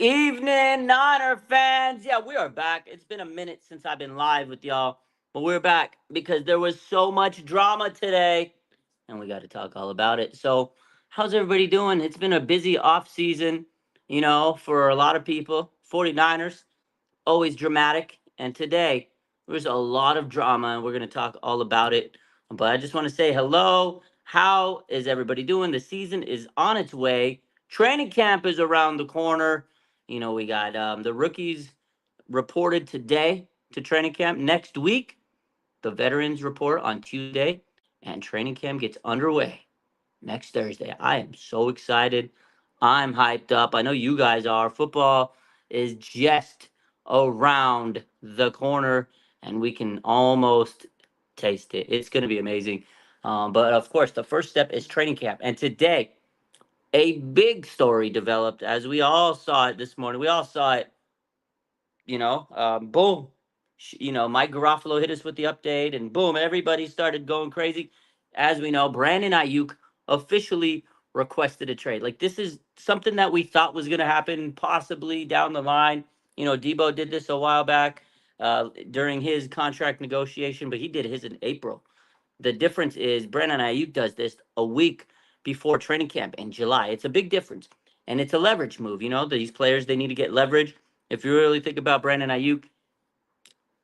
evening, Niner fans. Yeah, we are back. It's been a minute since I've been live with y'all, but we're back because there was so much drama today, and we got to talk all about it. So, how's everybody doing? It's been a busy off season, for a lot of people. 49ers, always dramatic, and today there's a lot of drama, and we're going to talk all about it. But I just want to say hello. How is everybody doing? The season is on its way. Training camp is around the corner. We got the rookies reported today to training camp. Next week, the veterans report on Tuesday, and training camp gets underway next Thursday. I am so excited. I'm hyped up. I know you guys are. Football is just around the corner, and we can almost taste it. It's going to be amazing. But of course, the first step is training camp. And today, a big story developed as we all saw it this morning. We all saw it, boom. Mike Garofalo hit us with the update, and boom, everybody started going crazy. As we know, Brandon Aiyuk officially requested a trade. Like, this is something that we thought was going to happen possibly down the line. Debo did this a while back during his contract negotiation, but he did his in April. The difference is Brandon Aiyuk does this a week before training camp in July. It's a big difference, and it's a leverage move. These players, they need to get leverage. If you really think about Brandon Aiyuk,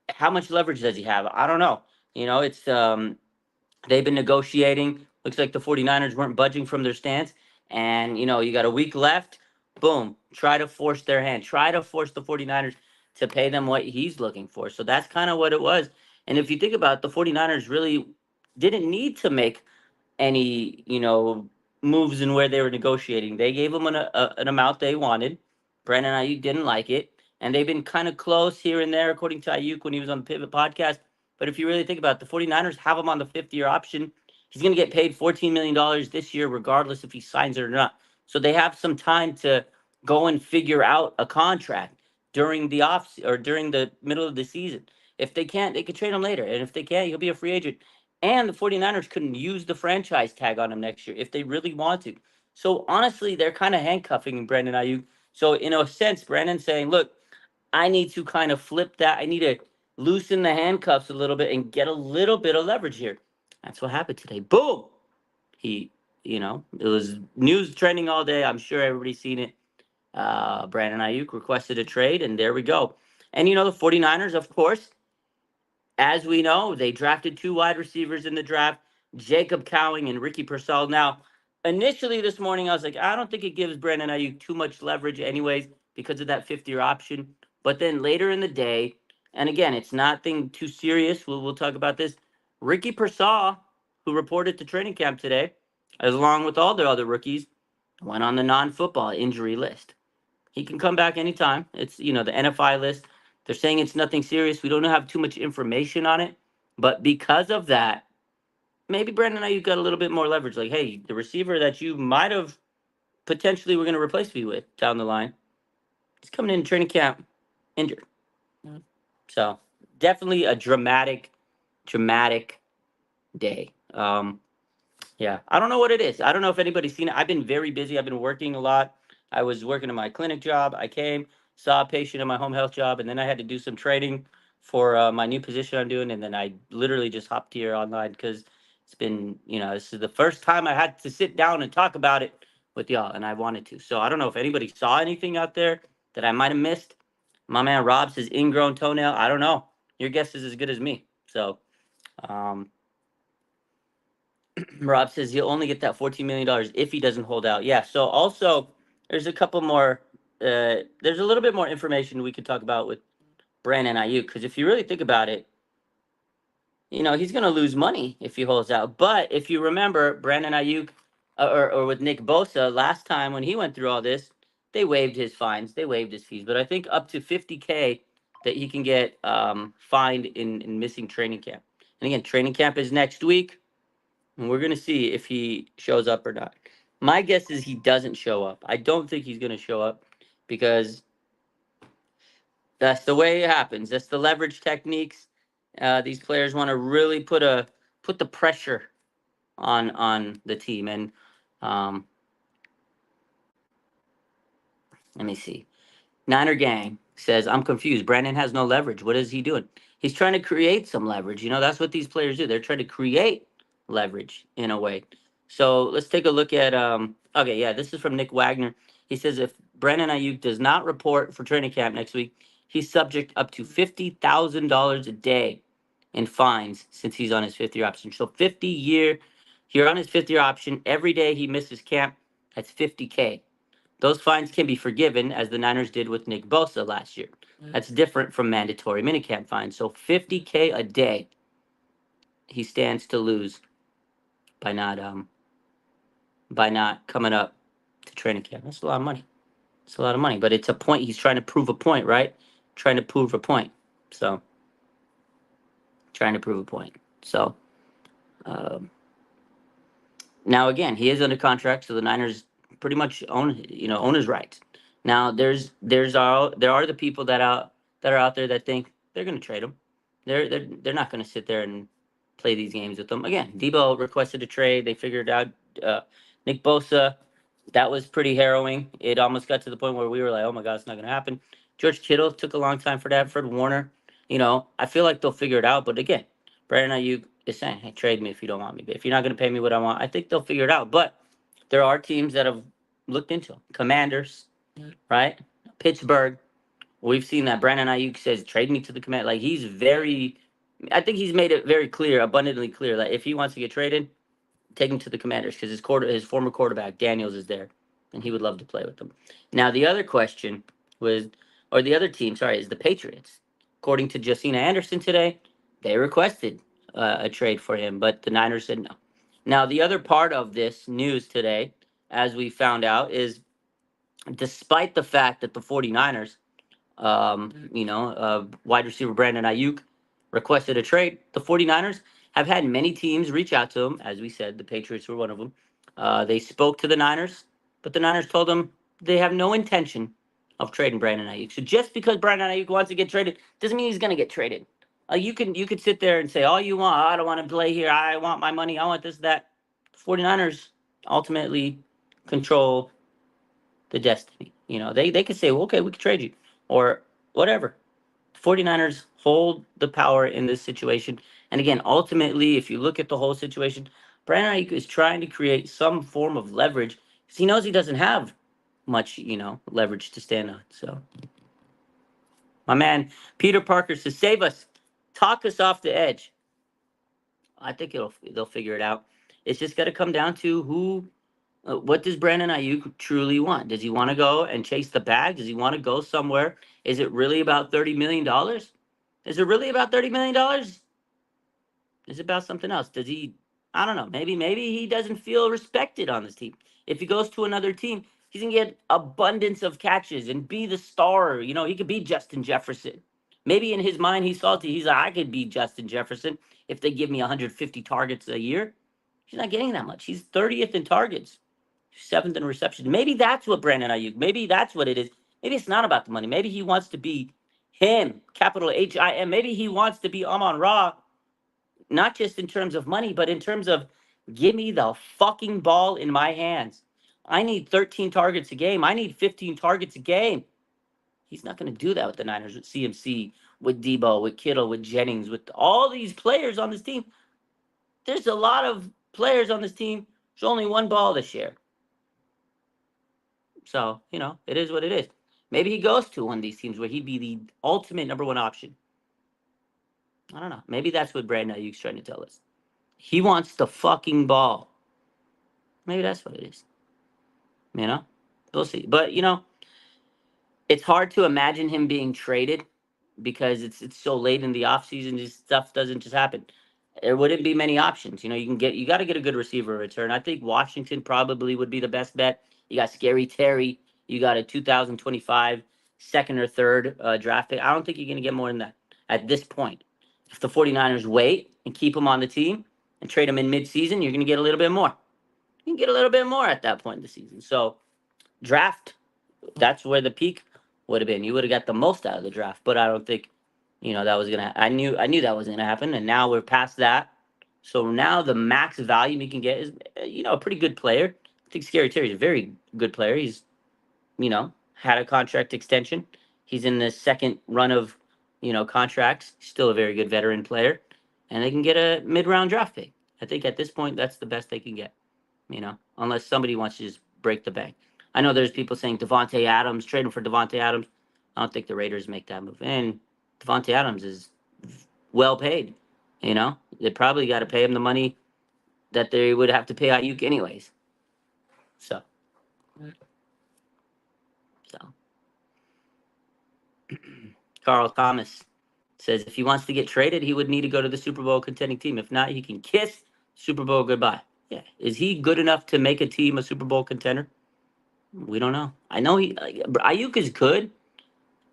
how much leverage does he have? I don't know. It's they've been negotiating. Looks like the 49ers weren't budging from their stance. And, you got a week left. Boom. Try to force their hand. Try to force the 49ers to pay them what he's looking for. So that's kind of what it was. And if you think about it, the 49ers really didn't need to make any, moves in where they were negotiating. They gave them an amount they wanted. Brandon Ayuk didn't like it. And they've been kind of close here and there, according to Ayuk when he was on the Pivot podcast. But if you really think about it, the 49ers have him on the fifth-year option. He's going to get paid $14 million this year, regardless if he signs it or not. So they have some time to go and figure out a contract during the off or during the middle of the season. If they can't, they could trade him later. And if they can't, he'll be a free agent. And the 49ers couldn't use the franchise tag on him next year if they really want to. So honestly, they're kind of handcuffing Brandon Ayuk. So in a sense, Brandon's saying, look, I need to kind of flip that. I need to loosen the handcuffs a little bit and get a little bit of leverage here. That's what happened today. Boom. He, it was news trending all day. I'm sure everybody's seen it. Brandon Ayuk requested a trade, and there we go. And, the 49ers, of course, as we know, they drafted two wide receivers in the draft, Jacob Cowing and Ricky Pearsall. Now, initially this morning, I was like, I don't think it gives Brandon Ayuk too much leverage anyways because of that fifth-year option. But then later in the day, and again, it's nothing too serious. We'll talk about this. Ricky Pearsall, who reported to training camp today, along with all the other rookies, went on the non-football injury list. He can come back anytime. It's, the NFI list. They're saying it's nothing serious. We don't have too much information on it. But because of that, maybe Brandon Ayuk got a little bit more leverage. Like, hey, the receiver that you might have potentially were going to replace me with down the line, he's coming in training camp injured. So definitely a dramatic day. Yeah, I don't know what it is. I don't know if anybody's seen it. I've been very busy. I've been working a lot. I was working in my clinic job. I came, saw a patient in my home health job, and then I had to do some training for my new position I'm doing. And then I literally just hopped here online because it's been, this is the first time I had to sit down and talk about it with y'all, and I wanted to. So I don't know if anybody saw anything out there that I might have missed. My man Rob says ingrown toenail. I don't know. Your guess is as good as me. So, Rob says he'll only get that $14 million if he doesn't hold out. Yeah. So also, there's a couple more. There's a little bit more information we could talk about with Brandon Ayuk because if you really think about it, he's going to lose money if he holds out. But if you remember, Brandon Ayuk or with Nick Bosa last time when he went through all this, they waived his fines, they waived his fees, but I think up to $50K that he can get fined in missing training camp. And again, training camp is next week. And we're going to see if he shows up or not. My guess is he doesn't show up. I don't think he's going to show up because that's the way it happens. That's the leverage techniques. These players want to really put the pressure on the team. And let me see. Niner Gang says, I'm confused. Brandon has no leverage. What is he doing? He's trying to create some leverage. That's what these players do. They're trying to create leverage in a way. So let's take a look at okay, yeah, this is from Nick Wagner. He says if Brandon Aiyuk does not report for training camp next week, he's subject up to $50,000 a day in fines since he's on his fifth year option. So 50 year, you're on his fifth year option. Every day he misses camp, that's 50K. Those fines can be forgiven, as the Niners did with Nick Bosa last year. That's different from mandatory minicamp fines. So 50K a day he stands to lose by not coming up to training camp. That's a lot of money. It's a lot of money, but it's a point. He's trying to prove a point, right? Trying to prove a point. So trying to prove a point. So um, now again, he is under contract, so the Niners pretty much own his rights. Now there are the people that are out there that think they're going to trade him. They're not going to sit there and play these games with them. Again, Debo requested a trade. They figured out Nick Bosa. That was pretty harrowing. It almost got to the point where we were like, oh my God, it's not going to happen. George Kittle took a long time for that. Fred Warner, I feel like they'll figure it out. But again, Brandon Aiyuk is saying, hey, trade me if you don't want me. But if you're not going to pay me what I want, I think they'll figure it out. But there are teams that have looked into him. Commanders, right? Pittsburgh. We've seen that Brandon Aiyuk says, trade me to the command. Like, I think he's made it very clear, abundantly clear, that if he wants to get traded, take him to the Commanders because his former quarterback, Daniels, is there, and he would love to play with them. Now, the other question was, or the other team, sorry, is the Patriots. According to Josina Anderson today, they requested a trade for him, but the Niners said no. Now, the other part of this news today, as we found out, is despite the fact that the 49ers wide receiver Brandon Aiyuk requested a trade. The 49ers have had many teams reach out to him. As we said, the Patriots were one of them. They spoke to the Niners, but the Niners told them they have no intention of trading Brandon Aiyuk. So just because Brandon Aiyuk wants to get traded doesn't mean he's going to get traded. You could sit there and say all you want. I don't want to play here. I want my money. I want this, that. The 49ers ultimately control the destiny. They could say, well, okay, we could trade you or whatever. 49ers hold the power in this situation. And again, ultimately, if you look at the whole situation, Brandon Aiyuk is trying to create some form of leverage because he knows he doesn't have much, leverage to stand on. So, my man, Peter Parker says, save us, talk us off the edge. I think they'll figure it out. It's just got to come down to what does Brandon Aiyuk truly want? Does he want to go and chase the bag? Does he want to go somewhere? Is it really about $30 million? Is it really about $30 million? Is it about something else? Does he? I don't know. Maybe he doesn't feel respected on this team. If he goes to another team, he's gonna get abundance of catches and be the star. He could be Justin Jefferson. Maybe in his mind he's salty. He's like, I could be Justin Jefferson if they give me 150 targets a year. He's not getting that much. He's 30th in targets, 7th in reception. Maybe that's what Brandon Aiyuk. Maybe that's what it is. Maybe it's not about the money. Maybe he wants to be him, capital HIM. Maybe he wants to be Amon Ra, not just in terms of money, but in terms of give me the fucking ball in my hands. I need 13 targets a game. I need 15 targets a game. He's not going to do that with the Niners, with CMC, with Debo, with Kittle, with Jennings, with all these players on this team. There's a lot of players on this team. There's only one ball to share. So, it is what it is. Maybe he goes to one of these teams where he'd be the ultimate number one option. I don't know. Maybe that's what Brandon Aiyuk's trying to tell us. He wants the fucking ball. Maybe that's what it is. We'll see. But, it's hard to imagine him being traded because it's so late in the offseason. This stuff doesn't just happen. There wouldn't be many options. You got to get a good receiver return. I think Washington probably would be the best bet. You got Scary Terry. You got a 2025 second or third draft pick. I don't think you're going to get more than that at this point. If the 49ers wait and keep him on the team and trade him in midseason, you're going to get a little bit more. You can get a little bit more at that point in the season. So draft, that's where the peak would have been. You would have got the most out of the draft, but I don't think, that was gonna. I knew that was gonna happen, and now we're past that. So now the max value you can get is, a pretty good player. I think Scary Terry's a very good player. He's, had a contract extension. He's in the second run of, contracts. Still a very good veteran player, and they can get a mid-round draft pick. I think at this point that's the best they can get. Unless somebody wants to just break the bank. I know there's people saying Devontae Adams, trading for Devontae Adams. I don't think the Raiders make that move. And Devontae Adams is well paid. They probably got to pay him the money that they would have to pay Aiyuk anyways. So, so Carl Thomas says if he wants to get traded, he would need to go to the Super Bowl contending team. If not, he can kiss Super Bowl goodbye. Yeah, is he good enough to make a team a Super Bowl contender? We don't know. I know Aiyuk is good.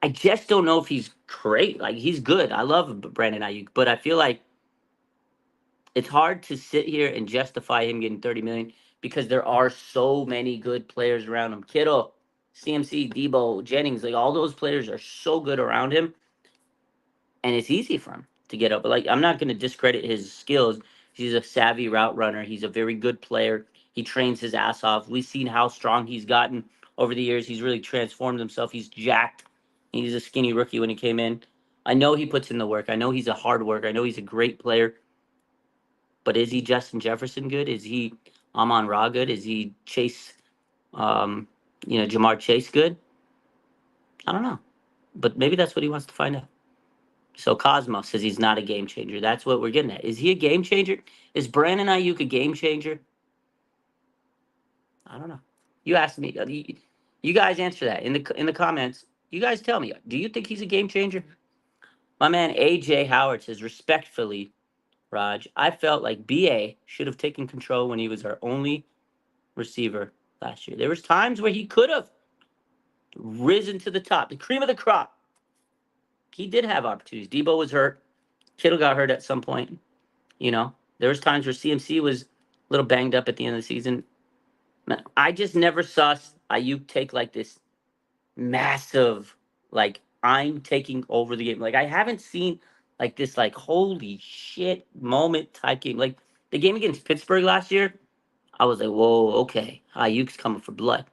I just don't know if he's great. Like he's good. I love Brandon Aiyuk, but I feel like it's hard to sit here and justify him getting 30 million because there are so many good players around him. Kittle, CMC, Debo, Jennings, like all those players are so good around him, and it's easy for him to get up. But like I'm not going to discredit his skills. He's a savvy route runner. He's a very good player. He trains his ass off. We've seen how strong he's gotten over the years. He's really transformed himself. He's jacked. He's a skinny rookie when he came in. I know he puts in the work. I know he's a hard worker. I know he's a great player. But is he Justin Jefferson good? Is he Amon-Ra good? Is he Chase, Jamar Chase good? I don't know. But maybe that's what he wants to find out. So Cosmo says he's not a game changer. That's what we're getting at. Is he a game changer? Is Brandon Aiyuk a game changer? I don't know. You asked me. You guys answer that in the comments. You guys tell me. Do you think he's a game changer? My man AJ Howard says respectfully, Raj, I felt like BA should have taken control when he was our only receiver last year. There was times where he could have risen to the top, the cream of the crop. He did have opportunities. Debo was hurt. Kittle got hurt at some point. There was times where CMC was a little banged up at the end of the season. I just never saw Aiyuk take like this massive, like I'm taking over the game. Like I haven't seen like this, like holy shit moment type game. Like the game against Pittsburgh last year, I was like, whoa, okay, Ayuk's coming for blood.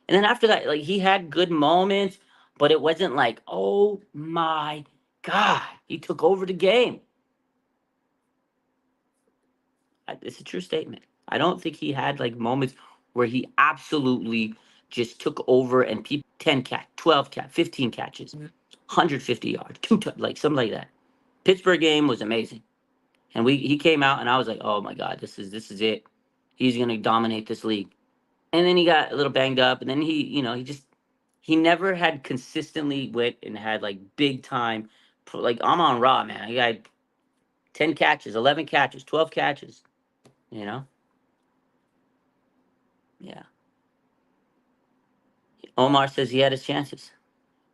And then after that, like he had good moments, but it wasn't like, oh my god, he took over the game. It's a true statement. I don't think he had like moments where he absolutely just took over and people 10 catch, 12 catch, 15 catches, 150 yards, like something like that. Pittsburgh game was amazing. And he came out and I was like, "Oh my god, this is it. He's going to dominate this league." And then he got a little banged up and then he never had consistently went and had like big time like Amon-Ra, man. He had 10 catches, 11 catches, 12 catches, you know? Yeah. Omar says he had his chances.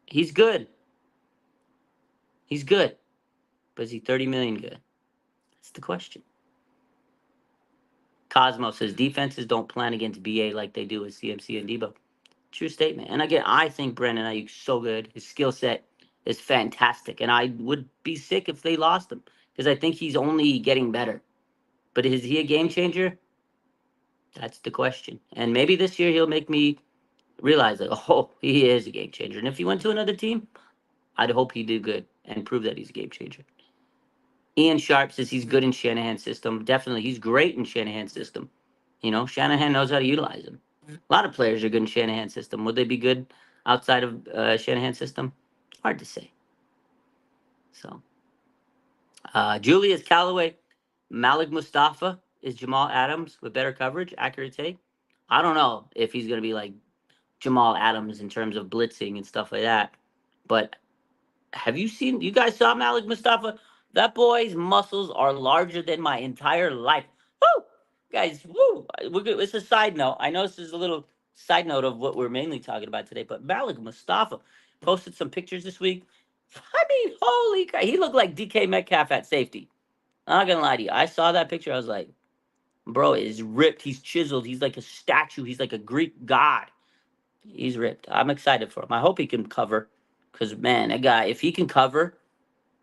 He's good. He's good. But is he 30 million good? That's the question. Cosmo says defenses don't plan against BA like they do with CMC and Debo. True statement. And again, I think Brandon Aiyuk's so good. His skill set is fantastic. And I would be sick if they lost him because I think he's only getting better. But is he a game changer? That's the question. And maybe this year he'll make me realize that, oh, he is a game changer. And if he went to another team, I'd hope he did good and prove that he's a game changer. Ian Sharp says he's good in Shanahan's system. Definitely, he's great in Shanahan's system. Shanahan knows how to utilize him. A lot of players are good in Shanahan's system. Would they be good outside of Shanahan's system? Hard to say. So, Julius Callaway, Malik Mustafa is Jamal Adams with better coverage, accurate take. I don't know if he's going to be like Jamal Adams in terms of blitzing and stuff like that. But have you guys saw Malik Mustafa? That boy's muscles are larger than my entire life. Woo! Guys, woo! It's a side note. I know this is a little side note of what we're mainly talking about today, but Malik Mustafa posted some pictures this week. I mean, holy crap. He looked like DK Metcalf at safety. I'm not gonna lie to you. I saw that picture. I was like, bro, he's ripped. He's chiseled. He's like a statue. He's like a Greek god. He's ripped. I'm excited for him. I hope he can cover. Because, man, that guy, if he can cover,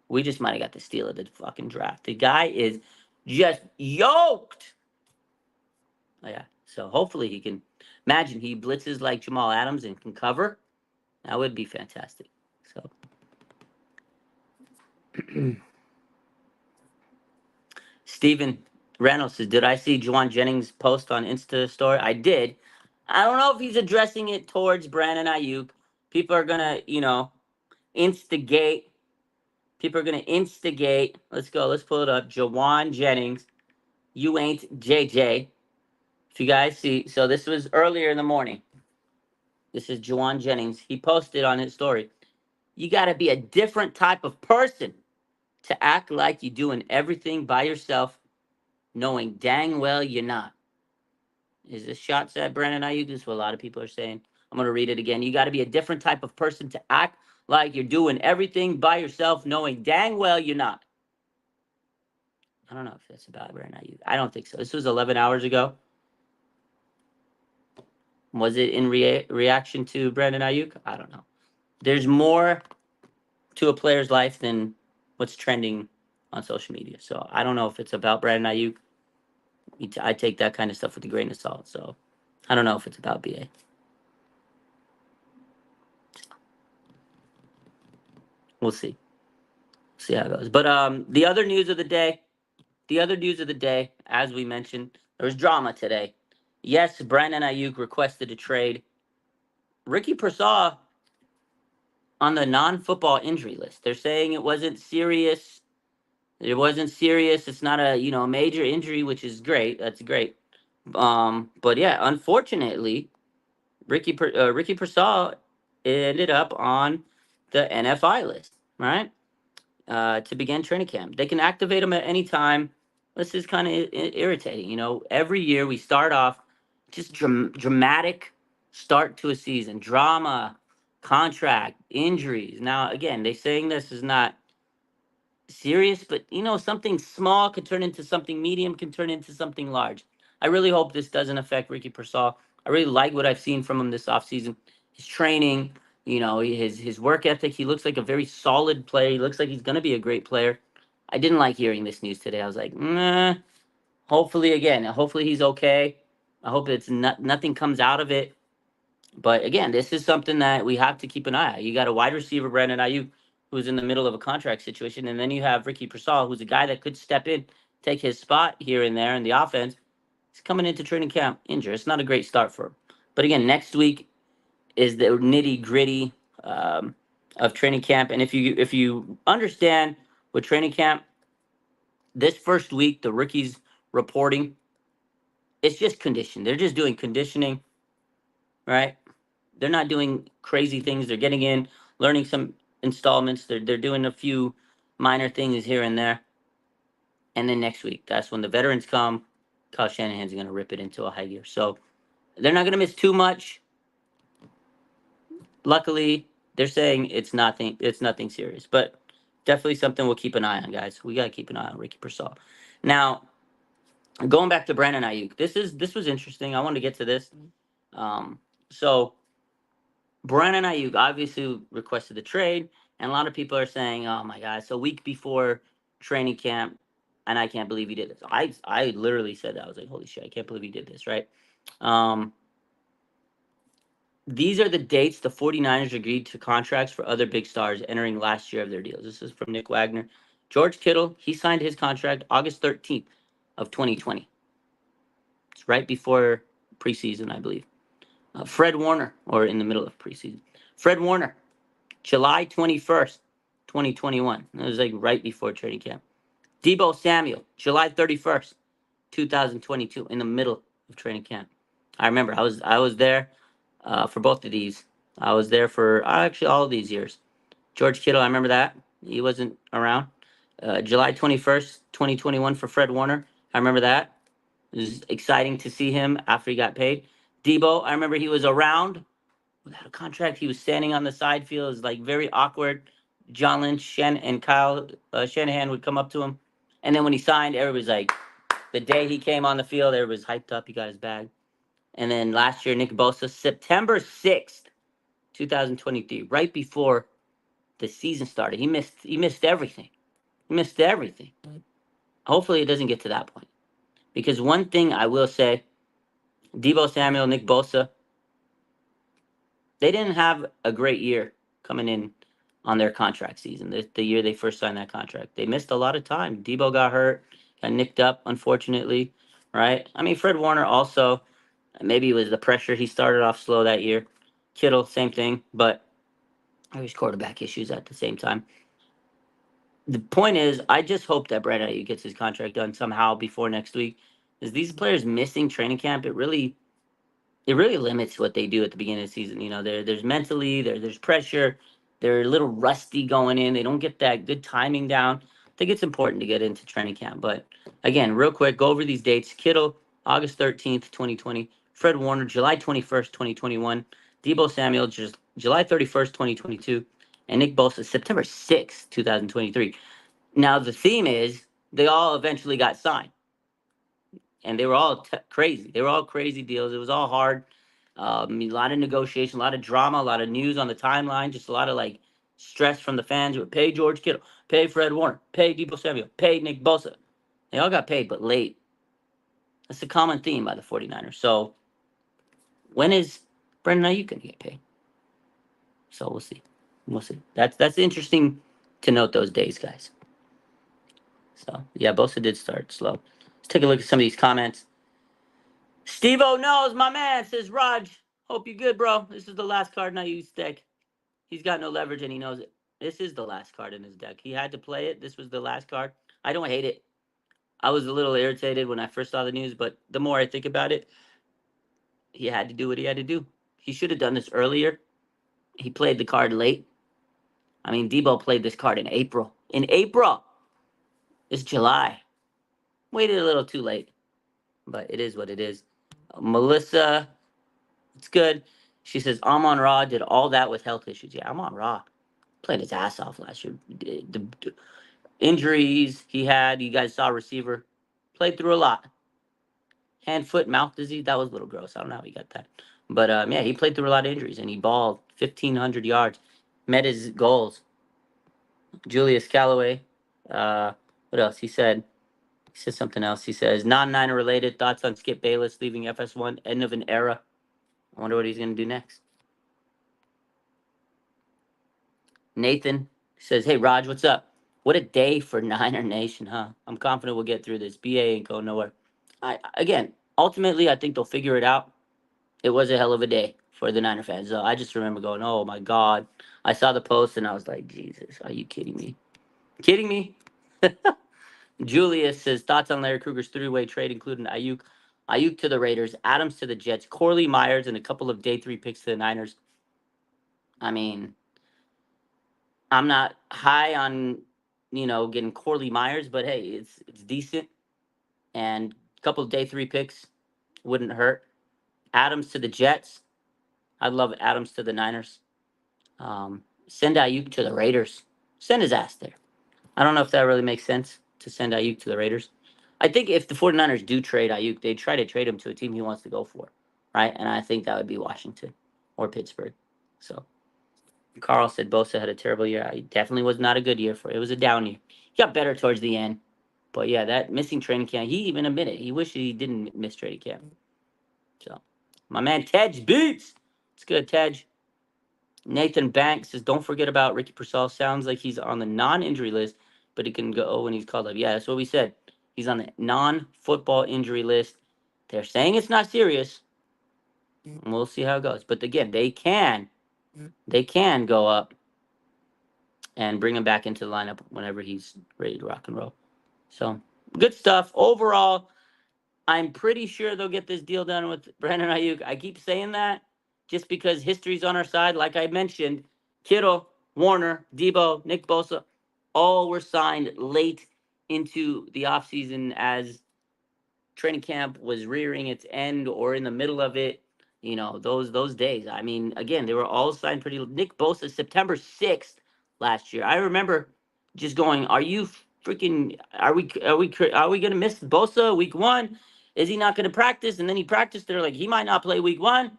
we just might have got the steal of the fucking draft. The guy is just yoked. Oh, yeah. So hopefully he can. Imagine he blitzes like Jamal Adams and can cover. That would be fantastic. So, Steven Reynolds says, "Did I see Juwan Jennings' post on Insta story? I did. I don't know if he's addressing it towards Brandon Ayuk. People are gonna, instigate. People are gonna instigate. Let's go. Let's pull it up. Juwan Jennings, you ain't JJ. If you guys see, so this was earlier in the morning. This is Juwan Jennings. He posted on his story. You got to be a different type of person to act like you're doing everything by yourself, knowing dang well you're not." Is this shots at Brandon Ayuk? This is what a lot of people are saying. I'm going to read it again. You got to be a different type of person to act like you're doing everything by yourself, knowing dang well you're not. I don't know if that's about Brandon Ayuk. I don't think so. This was 11 hours ago. Was it in reaction to Brandon Ayuk? I don't know. There's more to a player's life than what's trending on social media. So I don't know if it's about Brandon Ayuk. I take that kind of stuff with a grain of salt. So I don't know if it's about BA. We'll see. See how it goes. But the other news of the day, as we mentioned, there was drama today. Yes, Brandon Ayuk requested a trade. Ricky Pearsall on the non-football injury list. They're saying it wasn't serious. It wasn't serious. It's not a major injury, which is great. That's great. But yeah, unfortunately, Ricky Pearsall ended up on the NFI list, right? To begin training camp. They can activate him at any time. This is kind of irritating. Every year we start off just dramatic start to a season, drama, contract, injuries. Now, again, they saying this is not serious, but something small could turn into something medium, can turn into something large. I really hope this doesn't affect Ricky Pearsall. I really like what I've seen from him this offseason. His training, his work ethic. He looks like a very solid player. He looks like he's going to be a great player. I didn't like hearing this news today. I was like, nah. Hopefully he's okay. I hope nothing comes out of it. But again, this is something that we have to keep an eye on. You got a wide receiver, Brandon Aiyuk, who's in the middle of a contract situation, and then you have Ricky Pearsall, who's a guy that could step in, take his spot here and there in the offense. He's coming into training camp injured. It's not a great start for him. But again, next week is the nitty gritty of training camp, and if you understand with training camp, this first week the rookies reporting, it's just condition. They're just doing conditioning, right? They're not doing crazy things. They're getting in, learning some installments. They're doing a few minor things here and there. And then next week, that's when the veterans come. Kyle Shanahan's going to rip it into a high gear. So they're not going to miss too much. Luckily, they're saying it's nothing. It's nothing serious, but definitely something we'll keep an eye on, guys. We got to keep an eye on Ricky Pearsall. Now, going back to Brandon Aiyuk, this was interesting. I wanted to get to this. So Brandon Aiyuk obviously requested the trade, and a lot of people are saying, "Oh my God!" So week before training camp, and I can't believe he did this. I literally said that. I was like, "Holy shit! I can't believe he did this." Right? Um, these are the dates the 49ers agreed to contracts for other big stars entering last year of their deals. This is from Nick Wagner. George Kittle, he signed his contract August 13th of 2020. It's right before preseason, I believe. Fred Warner, or in the middle of preseason. Fred Warner, July 21st, 2021. It was like right before training camp. Deebo Samuel, July 31st, 2022, in the middle of training camp. I remember I was there for both of these. I was there for actually all of these years. George Kittle, I remember that. He wasn't around. July 21st, 2021 for Fred Warner. I remember that. It was exciting to see him after he got paid. Deebo, I remember he was around without a contract. He was standing on the side field. It was like very awkward. John Lynch and Kyle Shanahan would come up to him. And then when he signed, everybody's like, the day he came on the field, everybody's hyped up. He got his bag. And then last year, Nick Bosa, September 6th, 2023, right before the season started. He missed everything. He missed everything. Hopefully it doesn't get to that point. Because one thing I will say, Deebo Samuel, Nick Bosa, they didn't have a great year coming in on their contract season. The year they first signed that contract, they missed a lot of time. Debo got hurt, got nicked up, unfortunately. Right? I mean, Fred Warner also, maybe it was the pressure. He started off slow that year. Kittle, same thing, but there's quarterback issues at the same time. The point is, I just hope that Brandon Aiyuk gets his contract done somehow before next week. Is these players missing training camp? It really limits what they do at the beginning of the season. There's mentally there's pressure. They're a little rusty going in. They don't get that good timing down. I think it's important to get into training camp. But again, real quick, go over these dates. Kittle, August 13th, 2020. Fred Warner, July 21st, 2021. Debo Samuel, July 31st, 2022. And Nick Bosa, September 6th, 2023. Now, the theme is they all eventually got signed, and they were all crazy. They were all crazy deals. It was all hard. A lot of negotiation, a lot of drama, a lot of news on the timeline, just a lot of like stress from the fans who would pay George Kittle, pay Fred Warner, pay Debo Samuel, pay Nick Bosa. They all got paid, but late. That's a common theme by the 49ers. So when is Brandon Aiyuk going to get paid? So we'll see. We'll see. That's interesting to note those days, guys. So yeah, Bosa did start slow. Let's take a look at some of these comments. Steve-O knows, my man, says Raj. Hope you're good, bro. This is the last card in Ayuk's deck. He's got no leverage and he knows it. This is the last card in his deck. He had to play it. This was the last card. I don't hate it. I was a little irritated when I first saw the news, but the more I think about it, he had to do what he had to do. He should have done this earlier. He played the card late. I mean, Debo played this card in April. In April! It's July. Waited a little too late, but it is what it is. Melissa, it's good. She says Amon Ra did all that with health issues. Yeah, Amon Ra played his ass off last year. The injuries he had, you guys saw receiver, played through a lot. Hand, foot, mouth disease, that was a little gross. I don't know how he got that. But yeah, he played through a lot of injuries and he balled 1,500 yards, met his goals. Julius Callaway, what else? He said something else. He says, non-Niner related thoughts on Skip Bayless leaving FS1, end of an era. I wonder what he's going to do next. Nathan says, hey, Raj, what's up? What a day for Niner Nation, huh? I'm confident we'll get through this. BA ain't going nowhere. Again, ultimately, I think they'll figure it out. It was a hell of a day for the Niner fans. I just remember going, oh, my God. I saw the post, and I was like, Jesus, are you kidding me? Kidding me? Julius says, thoughts on Larry Kruger's three-way trade, including Aiyuk to the Raiders, Adams to the Jets, Corley Myers, and a couple of day 3 picks to the Niners. I mean, I'm not high on, getting Corley Myers, but hey, it's decent. And a couple of day 3 picks wouldn't hurt. Adams to the Jets. I'd love Adams to the Niners. Send Aiyuk to the Raiders. Send his ass there. I don't know if that really makes sense to send Aiyuk to the Raiders. I think if the 49ers do trade Aiyuk, they try to trade him to a team he wants to go for, right? And I think that would be Washington or Pittsburgh. So Carl said Bosa had a terrible year. It definitely was not a good year for it. It was a down year. He got better towards the end. But yeah, that missing training camp, he even admitted he wished he didn't miss training camp. So my man Tej Beats. It's good, Tej. Nathan Banks says, don't forget about Ricky Pearsall. Sounds like he's on the non-injury list, but he can go when he's called up. Yeah, that's what we said. He's on the non-football injury list. They're saying it's not serious. And we'll see how it goes. But again, they can go up and bring him back into the lineup whenever he's ready to rock and roll. So good stuff. Overall, I'm pretty sure they'll get this deal done with Brandon Aiyuk. I keep saying that just because history's on our side. Like I mentioned, Kittle, Warner, Debo, Nick Bosa, all were signed late into the offseason as training camp was rearing its end or in the middle of it. Those days. I mean, again, they were all signed pretty. Nick Bosa, September 6th last year. I remember just going, "Are you freaking? Are we gonna miss Bosa week 1? Is he not gonna practice?" And then he practiced. They're like, he might not play week 1,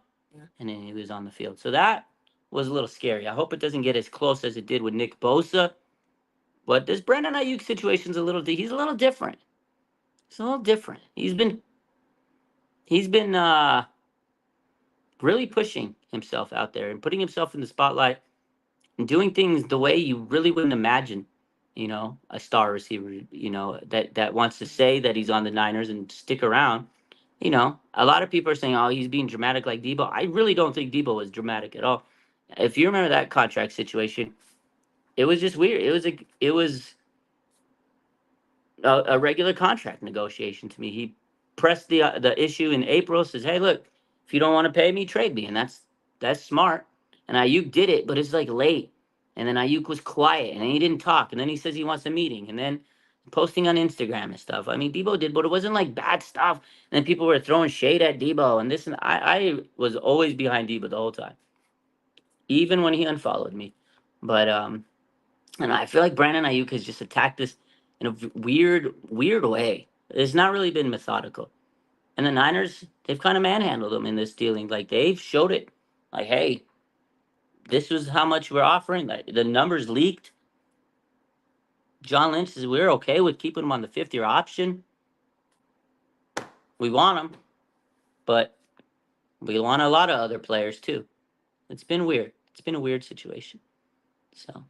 and then he was on the field. So that was a little scary. I hope it doesn't get as close as it did with Nick Bosa. But this Brandon Aiyuk situation's he's a little different. It's a little different. He's been really pushing. himself out there and putting himself in the spotlight and doing things the way you really wouldn't imagine, a star receiver, that wants to say that he's on the Niners and stick around. A lot of people are saying, oh, he's being dramatic like Debo. I really don't think Debo was dramatic at all. If you remember that contract situation, it was just weird. It was a regular contract negotiation to me. He pressed the issue in April, says, "Hey, look, if you don't want to pay me, trade me," and that's smart. And Ayuk did it, but it's like late, and then Ayuk was quiet, and then he didn't talk, and then he says he wants a meeting, and then posting on Instagram and stuff. I mean, Debo did, but it wasn't like bad stuff. And then people were throwing shade at Debo and this, and I was always behind Debo the whole time, even when he unfollowed me. But and I feel like Brandon Ayuk has just attacked this in a weird way. It's not really been methodical. And the Niners, they've kind of manhandled him in this dealing. Like, they've showed it. Like, hey, this was how much we're offering. Like, the numbers leaked. John Lynch says we're okay with keeping him on the fifth-year option. We want him, but we want a lot of other players too. It's been weird. It's been a weird situation. So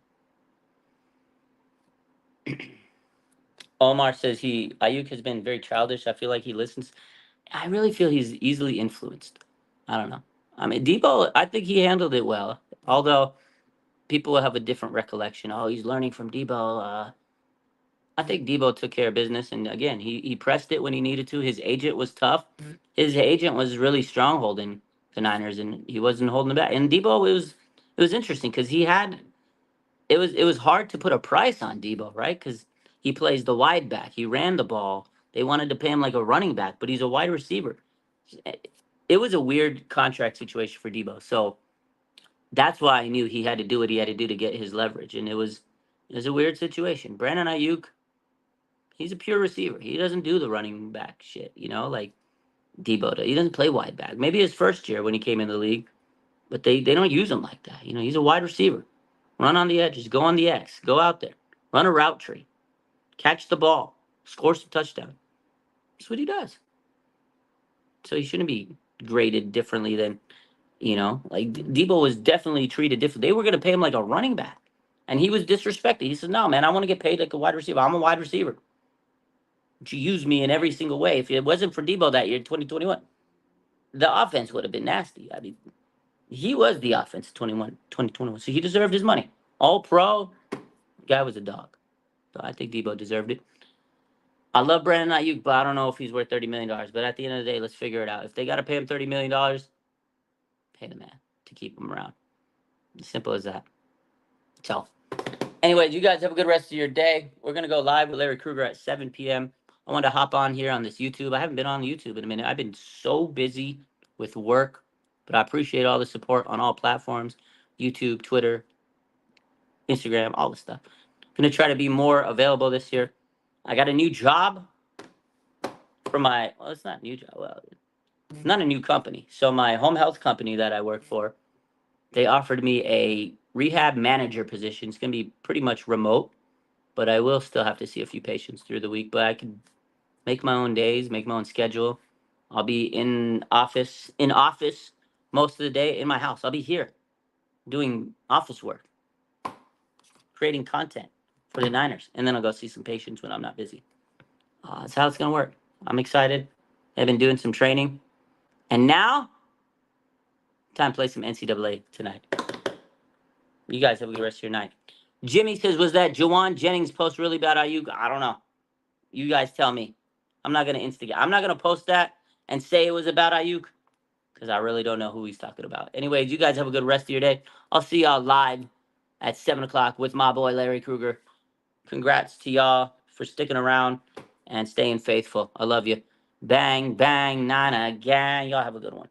Omar says Ayuk has been very childish. I feel like he listens. I really feel he's easily influenced. I don't know. I mean, Debo, I think he handled it well. Although people will have a different recollection. Oh, he's learning from Debo. I think Debo took care of business, and again, he pressed it when he needed to. His agent was tough. His agent was really strong holding the Niners, and he wasn't holding them back. And Debo, it was interesting because it was hard to put a price on Debo, right? Because he plays the wide back. He ran the ball. They wanted to pay him like a running back, but he's a wide receiver. It was a weird contract situation for Debo. So that's why I knew he had to do what he had to do to get his leverage. And it was a weird situation. Brandon Ayuk, he's a pure receiver. He doesn't do the running back shit, like Debo does. He doesn't play wide back. Maybe his first year when he came in the league, but they don't use him like that. He's a wide receiver. Run on the edges, go on the X, go out there, run a route tree, catch the ball, score some touchdown. That's what he does. So he shouldn't be graded differently than, like Debo was definitely treated different. They were going to pay him like a running back, and he was disrespected. He said, "No, man, I want to get paid like a wide receiver. I'm a wide receiver. But you use me in every single way. If it wasn't for Debo that year, 2021, the offense would have been nasty. I mean, he was the offense 2021, so he deserved his money. All pro, guy was a dog. So I think Debo deserved it. I love Brandon Aiyuk, but I don't know if he's worth $30 million. But at the end of the day, let's figure it out. If they got to pay him $30 million, pay the man to keep him around. As simple as that. So, anyways, you guys have a good rest of your day. We're going to go live with Larry Krueger at 7 p.m. I wanted to hop on here on this YouTube. I haven't been on YouTube in a minute. I've been so busy with work, but I appreciate all the support on all platforms, YouTube, Twitter, Instagram, all the stuff. I'm going to try to be more available this year. I got a new job for it's not a new job. Well, it's not a new company. So my home health company that I work for, they offered me a rehab manager position. It's going to be pretty much remote, but I will still have to see a few patients through the week. But I can make my own days, make my own schedule. I'll be in office most of the day in my house. I'll be here doing office work, creating content for the Niners, and then I'll go see some patients when I'm not busy. That's how it's going to work. I'm excited. I've been doing some training. And now, time to play some NCAA tonight. You guys have a good rest of your night. Jimmy says, was that Jawan Jennings post really bad Ayuk? I don't know. You guys tell me. I'm not going to instigate. I'm not going to post that and say it was about Ayuk because I really don't know who he's talking about. Anyways, you guys have a good rest of your day. I'll see y'all live at 7 o'clock with my boy Larry Krueger. Congrats to y'all for sticking around and staying faithful. I love you. Bang, bang, Niner gang. Y'all have a good one.